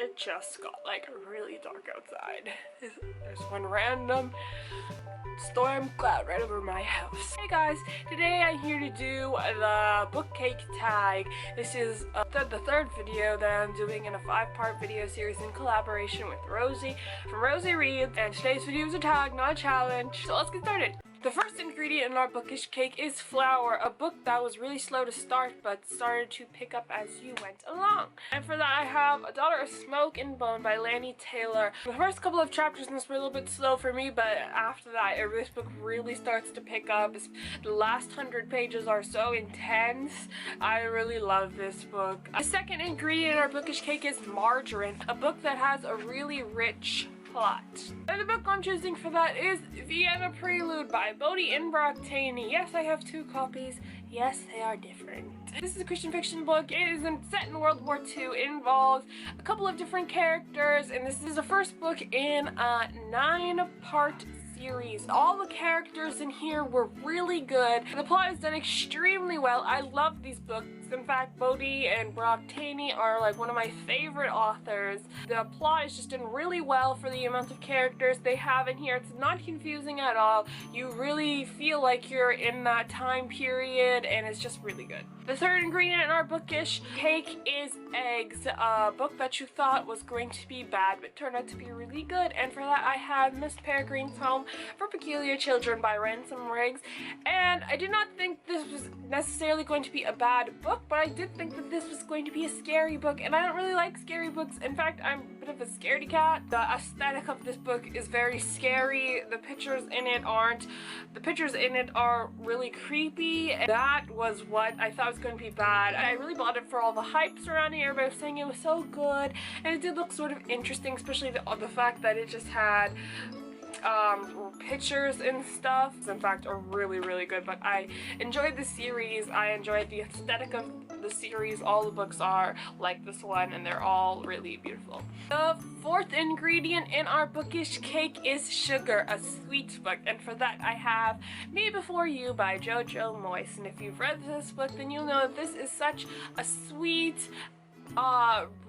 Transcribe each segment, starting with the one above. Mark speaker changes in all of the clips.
Speaker 1: it just got like really dark outside. There's one random storm cloud right over my house. Hey guys, today I'm here to do the book cake tag. This is the third video that I'm doing in a 5-part video series in collaboration with Rosie from Rosie Reads, and today's video is a tag, not a challenge. So let's get started. The first ingredient in our bookish cake is flour, a book that was really slow to start but started to pick up as you went along. And for that I have A Daughter of Smoke and Bone by Lanny Taylor. The first couple of chapters in this were a little bit slow for me, but after that this book really starts to pick up. The last 100 pages are so intense. I really love this book. The second ingredient in our bookish cake is margarine, a book that has a really rich plot. And the book I'm choosing for that is Vienna Prelude by Bodhi and Taney. Yes, I have 2 copies. Yes, they are different. This is a Christian fiction book. It is set in World War II. It involves a couple of different characters, and this is the first book in a 9-part series. All the characters in here were really good. The plot is done extremely well. I love these books. In fact, Bodhi and Taney are like one of my favorite authors. The plot is just done really well for the amount of characters they have in here. It's not confusing at all. You really feel like you're in that time period, and it's just really good. The third ingredient in our bookish cake is eggs, a book that you thought was going to be bad but turned out to be really good. And for that I have Miss Peregrine's Home for Peculiar Children by Ransom Riggs. And I did not think this was necessarily going to be a bad book, but I did think that this was going to be a scary book, and I don't really like scary books. In fact, I'm a bit of a scaredy cat. The aesthetic of this book is very scary. The pictures in it aren't. The pictures in it are really creepy, and that was what I thought was going to be bad. I really bought it for all the hype surrounding it. Everybody was saying it was so good, and it did look sort of interesting, especially the fact that it just had pictures and stuff. In fact, are really good. But I enjoyed the series. I enjoyed the aesthetic of the series. All the books are like this one, and they're all really beautiful. The fourth ingredient in our bookish cake is sugar, a sweet book, and for that I have Me Before You by Jojo Moyes. And if you've read this book, then you'll know that this is such a sweet,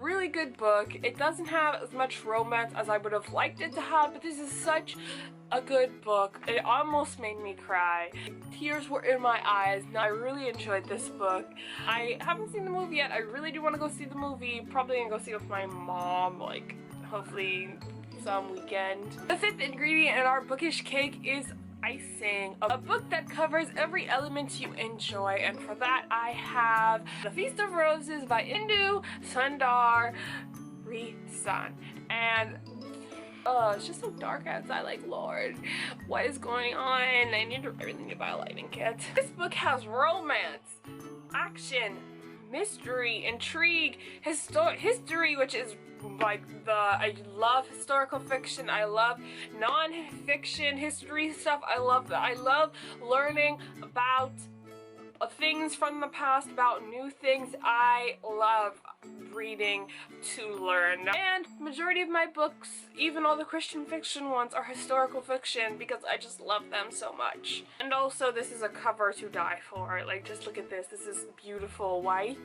Speaker 1: really good book. It doesn't have as much romance as I would have liked it to have, but this is such a good book. It almost made me cry. Tears were in my eyes. Now, I really enjoyed this book. I haven't seen the movie yet. I really do want to go see the movie. Probably gonna go see it with my mom, like hopefully some weekend. The fifth ingredient in our bookish cake is ICING, a book that covers every element you enjoy, and for that I have The Feast of Roses by Indu Sundar Risan. And it's just so dark outside, like, Lord, what is going on? I really need to buy a lighting kit. This book has romance, action, mystery, intrigue, history, which is like I love historical fiction. I love non-fiction history stuff. I love that. I love learning about things from the past, about new things. I love reading to learn. And majority of my books, even all the Christian fiction ones, are historical fiction because I just love them so much. And also, this is a cover to die for. Like, just look at this. This is beautiful white.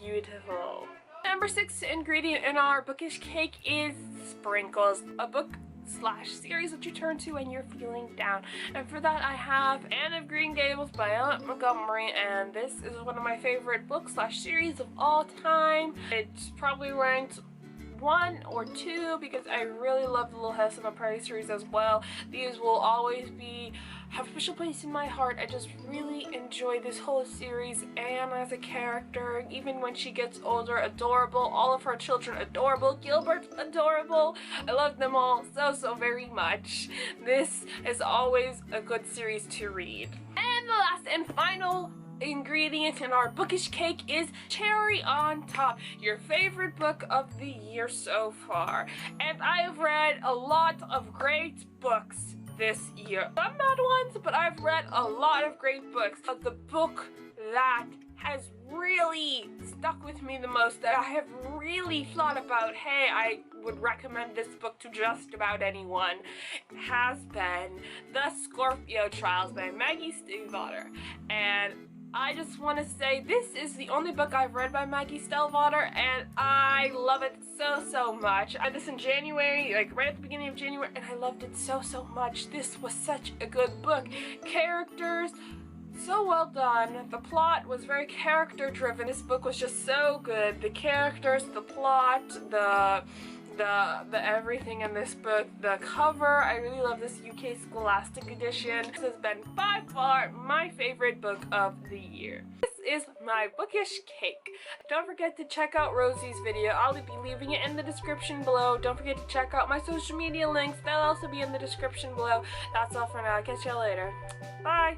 Speaker 1: Beautiful. Number 6 ingredient in our bookish cake is Sprinkles, a book / series that you turn to when you're feeling down. And for that I have Anne of Green Gables by Ellen Montgomery, and this is one of my favorite books / series of all time. It's probably ranked 1 or 2 because I really love the Little House on the Prairie series as well. These will always have a special place in my heart. I just really enjoy this whole series. Anne as a character, even when she gets older, adorable. All of her children adorable. Gilbert adorable. I love them all so very much. This is always a good series to read. And the last and final ingredient in our bookish cake is Cherry on Top, your favorite book of the year so far. And I've read a lot of great books this year. Some bad ones, but I've read a lot of great books. But the book that has really stuck with me the most, that I have really thought about, hey, I would recommend this book to just about anyone, has been The Scorpio Trials by Maggie Stiefvater. And I just want to say this is the only book I've read by Maggie Stiefvater, and I love it so much. I read this in January, like right at the beginning of January, and I loved it so much. This was such a good book. Characters, so well done. The plot was very character driven. This book was just so good. The characters, the plot, the everything in this book, the cover. I really love this UK Scholastic edition. This has been by far my favorite book of the year. This is my bookish cake. Don't forget to check out Rosie's video. I'll be leaving it in the description below. Don't forget to check out my social media links. They'll also be in the description below. That's all for now. I'll catch you later. Bye!